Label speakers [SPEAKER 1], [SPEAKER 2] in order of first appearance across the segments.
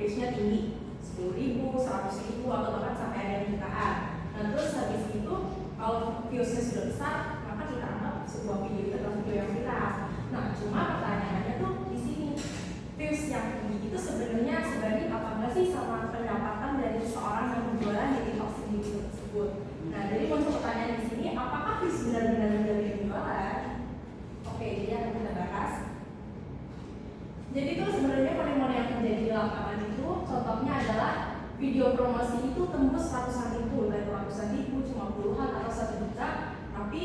[SPEAKER 1] viewsnya tinggi, 10.000, 100.000, atau bahkan sampai ada yang jutaan. Nah terus habis itu kalau viewsnya sudah besar, maka kita anggap sebuah video itu adalah video yang viral. Nah cuma pertanyaannya tuh di sini, views yang tinggi itu sebenarnya sebanding apa enggak sih sama pendapatan dari seorang yang berjualan di TikTok sendiri tersebut? Nah jadi untuk pertanyaan di sini, apakah views benar-benar menjadi penjualan? Oke, jadi akan kita bahas. Jadi itu sebenarnya fenomena yang terjadi di lapangan itu, contohnya adalah video promosi itu tembus ratusan ribu, dan ratusan ribu cuma puluhan atau 1 juta, tapi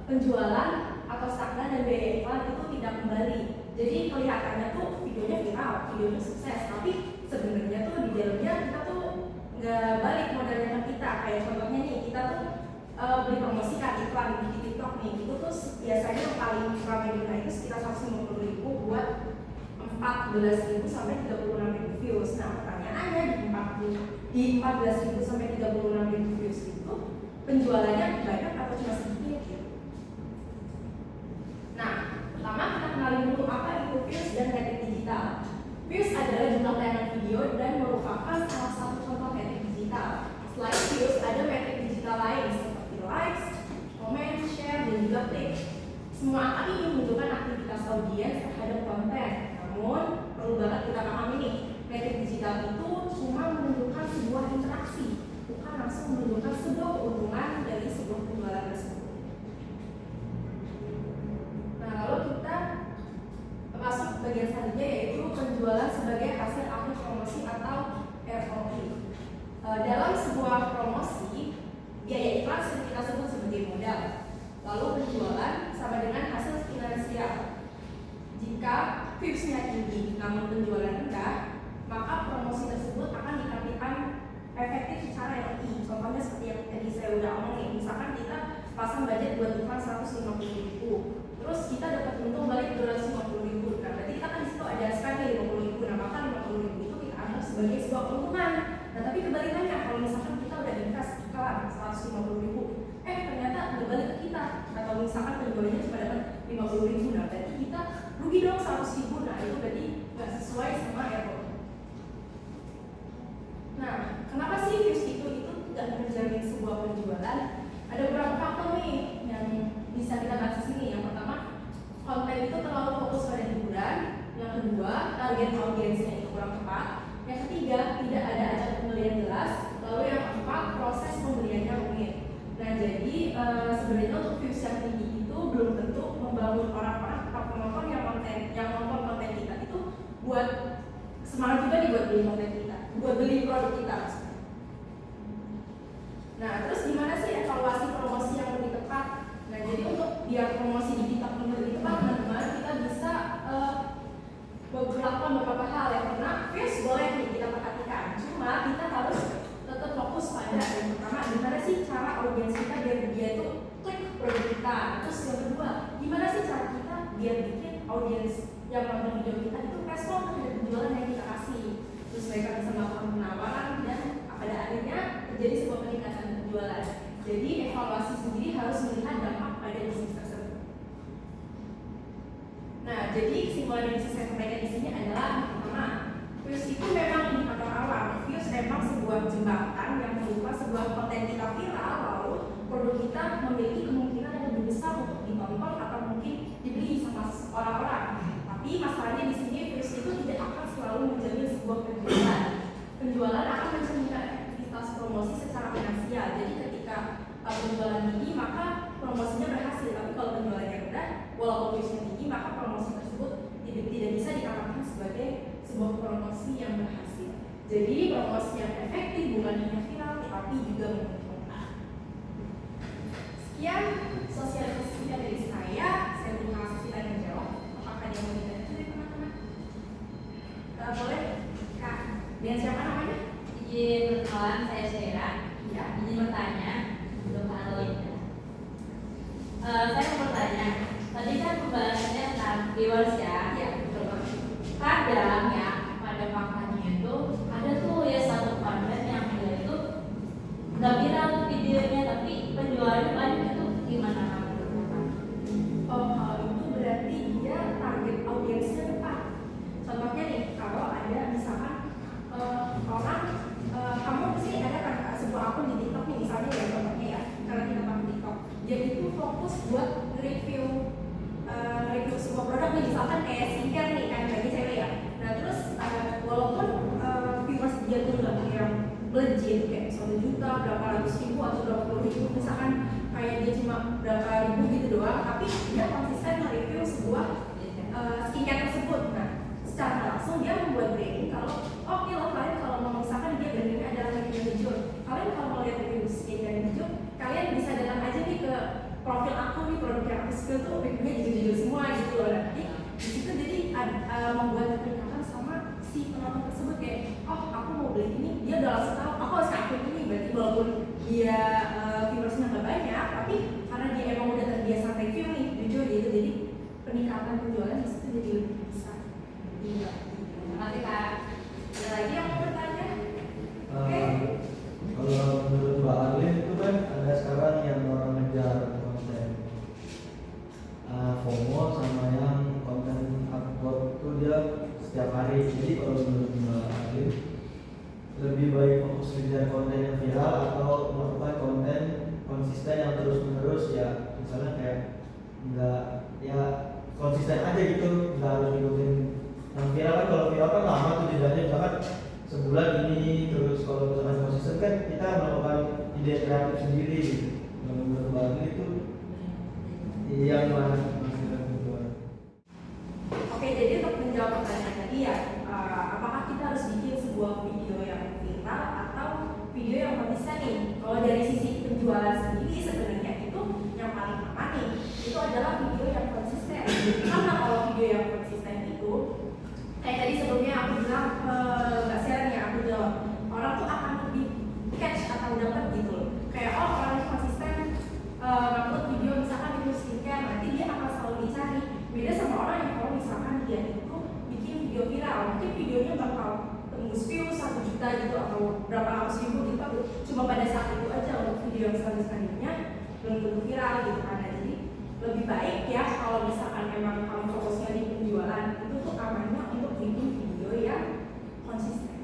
[SPEAKER 1] penjualan atau stagnan dan biaya iklan itu tidak kembali. Jadi kelihatannya tuh videonya viral, videonya sukses, tapi sebenarnya tuh di dalamnya kita tuh nggak balik modalnya kita. Kayak contohnya nih, kita tuh beli promosikan iklan di TikTok nih, itu tuh biasanya yang paling ramai digunakan itu sekitar 150.000 buat 14.000 sampai 36.000 views. Nah pertanyaannya di 14.000 sampai 36.000 views itu penjualannya banyak atau cuma sedikit gitu? Nah pertama kita kenalin dulu apa itu views dan metrik digital. Views adalah jumlah tayangan video dan merupakan salah satu contoh metrik digital. Selain views ada metrik digital lain seperti likes, comment, share, dan juga klik. Semua angka ini menunjukkan aktivitas audiens terhadap konten. Namun perlu banget kita pahami nih, metrik digital itu cuma menunjukkan sebuah interaksi, bukan langsung menunjukkan sebuah keuntungan dari sebuah penjualan tersebut. Nah lalu kita masuk bagian selanjutnya, yaitu penjualan sebagai hasil akhir promosi atau ROI. Dalam sebuah promosi, biaya iklan sering kita sebut sebagai modal. Lalu penjualan sama dengan hasil finansial. Jika viewsnya tinggi namun penjualan rendah, maka promosi tersebut akan dikatakan efektif secara ROI. Contohnya seperti yang tadi saya udah omongin, misalkan kita pasang budget buat iklan 150.000, terus kita dapat untung balik 250.000. Nah berarti kita kan di situ ada spend 50.000. Nah maka 50.000 itu kita anggap sebagai sebuah keuntungan. Nah tapi kebalikannya, kalau misalkan kita udah invest iklan 150.000, ternyata berbalik ke kita, atau misalkan penjualannya cuma dapat 50.000, nah berarti kita rugi dong 100.000. Nah itu berarti nggak sesuai sama ROI. Nah kenapa sih views itu tidak menjamin sebuah penjualan? Ada beberapa faktor nih yang bisa kita bahas di sini. Yang pertama, konten itu terlalu fokus pada hiburan. Yang kedua, target audiensnya itu kurang tepat. Yang ketiga, tidak ada ajak pembelian jelas. Lalu yang keempat, proses pembeliannya rumit. Nah jadi sebenarnya untuk views yang tinggi itu belum tentu membangun orang-orang atau penonton yang nonton konten kita itu buat semangat juga nih buat beli konten kita, buat beli produk kita. Nah terus gimana sih evaluasi promosi yang lebih tepat? Nah jadi untuk biar promosi di TikTok lebih tepat, teman-teman, kita bisa beberapa hal. Yang pertama, views boleh nih kita perhatikan, cuma kita harus tetap fokus pada yang pertama, gimana sih cara audiens kita biar dia itu klik produk kita. Terus yang kedua, gimana sih cara kita biar bikin audiens yang nonton video kita itu respon terhadap penjualan yang kita kasih. Terus mereka bisa melakukan penawaran dan pada akhirnya terjadi sebuah peningkatan penjualan. Jadi evaluasi sendiri harus melihat dampak pada bisnis tersebut. Nah, jadi kesimpulan yang bisa saya sampaikan di sini adalah pertama, views itu memang indikator awal. Views memang sebuah jembatan yang membuka sebuah konten kita viral, lalu produk kita memiliki kemungkinan yang lebih besar untuk ditonton atau mungkin dibeli sama orang-orang. Tapi masalahnya di sini views itu tidak akan selalu menjamin sebuah penjualan. Penjualan akan mencerminkan aktivitas promosi secara finansial. Jadi ketika penjualan tinggi maka promosinya berhasil. Tapi kalau penjualannya rendah, walaupun viewsnya tinggi, maka promosi tersebut tidak bisa dikatakan sebagai sebuah promosi yang berhasil. Jadi promosi yang efektif bukan hanya viral, tetapi juga menguntungkan. Sekian sosialisasi singkat dari saya. Saya buka sesi tanya jawab. Apakah ada yang mau ditanya dari teman-teman? Boleh, Kak. Dengan siapa namanya?
[SPEAKER 2] Izin perkenalan, saya Syera.
[SPEAKER 1] Ya.
[SPEAKER 2] Izin bertanya untuk Kak Loida. Saya mau bertanya, tadi kan pembahasannya tentang viewers ya.
[SPEAKER 1] Ya, betul.
[SPEAKER 2] Kadang ya pada faktanya itu ada tuh ya satu konten yang dia itu nggak viral tuh videonya, tapi penjualannya banyak. Itu gimana menurut?
[SPEAKER 1] Oh, hal itu berarti dia target audiensnya tepat. Contohnya nih, kalau ada dia tuh nggak yang legit kayak 1 juta, berapa ratus ribu atau berapa puluh ribu, misalkan kayak dia cuma berapa ribu gitu doang, tapi dia konsisten nge-review sebuah skincare tersebut. Nah, secara langsung dia membuat branding kalau oh ini loh kalian kalau mau, misalkan dia brandingnya adalah review hijau, kalian kalau mau lihat review skincare hijau, kalian bisa datang aja nih ke profil aku nih, produk yang aku skill tuh reviewnya hijau-hijau semua gitu loh. Nanti di situ jadi membuat kedekatan sama si penonton tersebut kayak oh aku mau beli ini, dia udah langsung tahu aku harus ngelakuin ini. Berarti walaupun dia viewersnya nggak banyak, tapi karena dia emang udah terbiasa review nih jujur gitu, jadi peningkatan penjualan di situ jadi lebih besar. Iya.
[SPEAKER 2] Nanti Kak,
[SPEAKER 1] Ada lagi yang mau bertanya? Oke.
[SPEAKER 3] Kalau menurut Mbak Arlin itu kan ada sekarang yang orang ngejar konten FOMO sama yang konten upload itu dia setiap hari. Jadi kalau menurut Mbak Arlin lebih baik fokus ngejar konten yang viral atau melakukan konten konsisten yang terus menerus, ya misalnya kayak nggak ya konsisten aja gitu, nggak harus ngikutin yang viral kan. Kalau viral kan lama tuh jedanya, misalkan sebulan ini terus. Kalau misalkan konsisten kan kita melakukan ide kreatif sendiri gitu. Menurut Mbak Arlin itu yang mana?
[SPEAKER 1] Oke, jadi untuk menjawab pertanyaan tadi ya, apakah kita harus bikin sebuah video yang viral atau video yang konsisten nih? Kalau dari sisi penjualan sendiri sebenarnya itu yang paling aman nih, itu adalah video yang konsisten. Karena kalau video yang konsisten itu, kayak tadi sebelumnya aku bilang, nggak share ya, aku jawab, orang tuh akan lebih catch atau dapat gitu loh. Kayak oh orang yang konsisten upload video misalkan video skincare, nanti dia akan selalu dicari. Beda sama orang yang kalau misalkan dia itu bikin video viral, mungkin videonya bakal tembus view 1 juta gitu atau berapa ratus ribu gitu, cuma pada saat itu aja. Untuk video yang selanjutnya belum tentu viral gitu kan. Jadi lebih baik ya kalau misalkan memang kamu fokusnya di penjualan, itu tuh amannya untuk bikin video yang konsisten.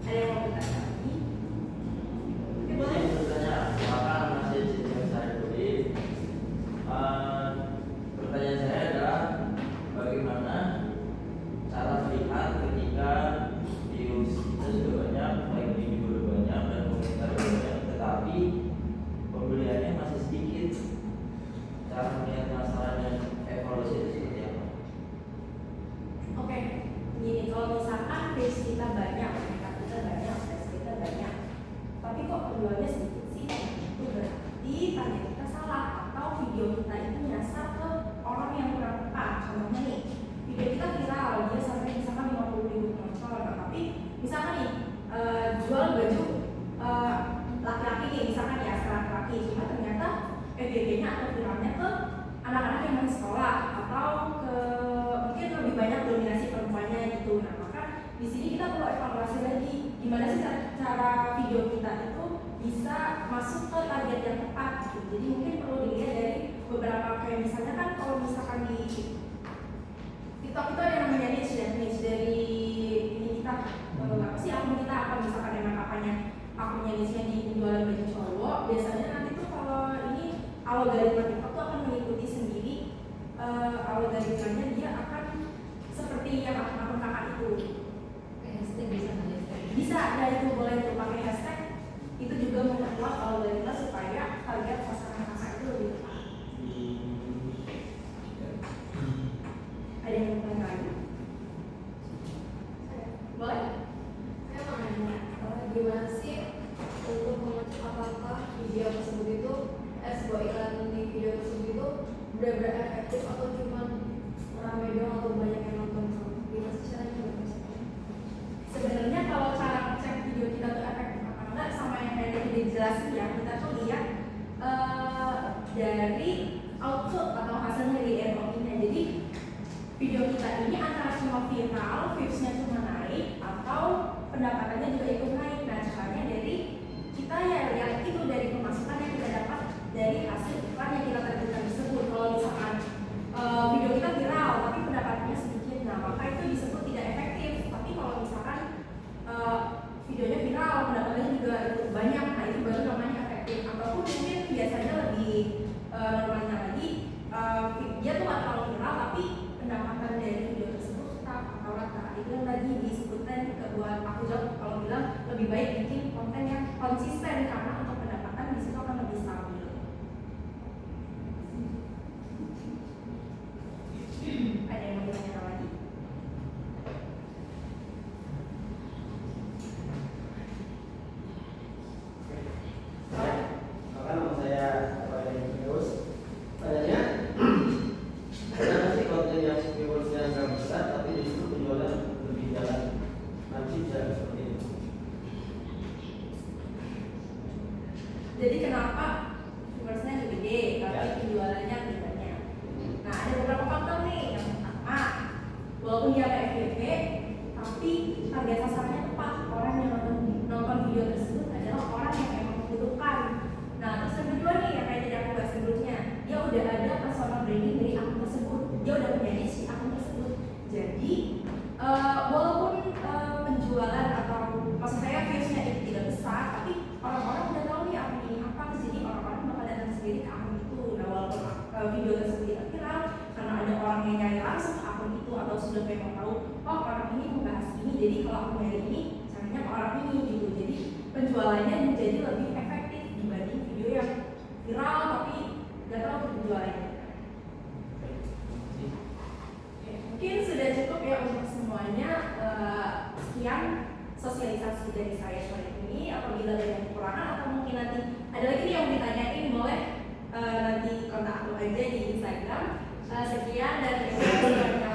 [SPEAKER 1] Ada yang mau bertanya lagi? Oke, boleh.
[SPEAKER 4] Pertanyaan saya adalah bagaimana cara melihat ketika views kita sudah banyak, like di video sudah banyak dan komentar sudah banyak, tetapi pembeliannya masih sedikit. Cara melihat masalah dan evaluasi itu seperti apa?
[SPEAKER 1] Oke, gini, kalau misalkan page kita banyak, mereka kita banyak, page kita banyak, tapi kok penjualnya sedikit sih, itu berarti target kita salah atau video kita itu nyasar ke orang yang kurang tepat. Contohnya nih, video kita viral, dia sampai misalkan 50.000 penonton, tapi misalkan nih jual baju laki-laki nih, misalkan ya laki-laki, cuma ternyata FYP-nya atau viralnya ke anak-anak yang masih sekolah atau ke mungkin lebih banyak dominasi perempuannya gitu. Nah, maka di sini kita perlu evaluasi lagi gimana sih cara video kita itu bisa masuk ke target yang tepat gitu. Jadi mungkin perlu dilihat dari beberapa, kayak misalnya kan kalau misalkan di TikTok itu ada yang namanya niche ya, niche dari ini kita apa sih akun kita, apa misalkan emang akunnya niche-nya di penjualan baju cowok, biasanya nanti tuh kalau ini algoritma TikTok tuh akan mengikuti sendiri algoritmanya, dia akan seperti yang akun kakak itu.
[SPEAKER 2] hashtag bisa nggak?
[SPEAKER 1] Bisa, ada itu boleh tuh pakai hashtag, itu juga memperkuat algoritma supaya target pasangan kakak itu lebih tepat. Ada yang mau tanya lagi? Boleh?
[SPEAKER 5] Saya mau nanya, gimana sih untuk mengecek apakah video tersebut itu sebuah iklan di video tersebut itu benar-benar efektif atau cuma ramai doang atau banyak yang nonton? Gimana sih caranya?
[SPEAKER 1] Sebenarnya kalau cara cek video kita tuh efektif apa enggak, sama yang kayak tadi dijelasin ya, kita tuh lihat dari output atau hasilnya dari ROI-nya. Jadi video kita ini antara cuma viral, views-nya cuma naik, atau pendapatannya juga ikut naik. Nah, caranya dari kita ya lihat itu dari pemasukan yang kita dapat dari hasil iklan yang kita terbitkan tersebut. Kalau misalkan video kita viral tapi pendapatannya sedikit, nah maka itu disebut tidak efektif. Tapi kalau misalkan videonya viral, pendapatannya juga ikut banyak, nah itu baru namanya efektif. Ataupun mungkin biasanya lebih normalnya lagi, dia tuh nggak terlalu viral tapi pendapatan dari aku jawab kalau bilang lebih baik bikin konten yang konsisten karena untuk pendapatan di situ akan lebih stabil. Ada yang mau ditanyakan lagi?
[SPEAKER 3] Maka nama saya Firdaus. Tanyanya, kenapa sih konten yang viewersnya nggak besar tapi justru penjualan lebih jalan? Nanti bisa seperti itu.
[SPEAKER 1] Jadi kenapa viewersnya lebih gede tapi penjualannya lebih banyak? Nah, ada beberapa faktor nih. Yang pertama, walaupun dia PFP tapi target pasarnya tepat. Orang yang nonton video tersebut adalah orang yang memang membutuhkan. Nah, terus yang kedua nih, yang kayak tadi aku bahas sebelumnya, dia udah ada personal branding dari akun tersebut. Dia udah punya si akun tersebut. Jadi walaupun penjualan atau maksud saya viewsnya itu tidak besar, tapi orang-orang udah tahu nih akun ini apa, jadi orang-orang bakal datang sendiri ke akun itu. Nah, walaupun video tersebut tidak viral, karena ada orang yang nyari langsung ke akun itu atau sudah memang tahu, oh orang ini membahas ini, jadi kalau aku nyari ini, caranya ke orang ini gitu. Jadi penjualannya menjadi lebih efektif dibanding video yang viral tapi nggak tahu penjualannya. Oke, mungkin sudah cukup ya untuk semuanya. Sekian sosialisasi dari saya sore ini. Apabila ada yang kekurangan atau mungkin nanti ada lagi nih yang ditanyain, boleh nanti kontak aku aja di Instagram. Sekian dan terima kasih.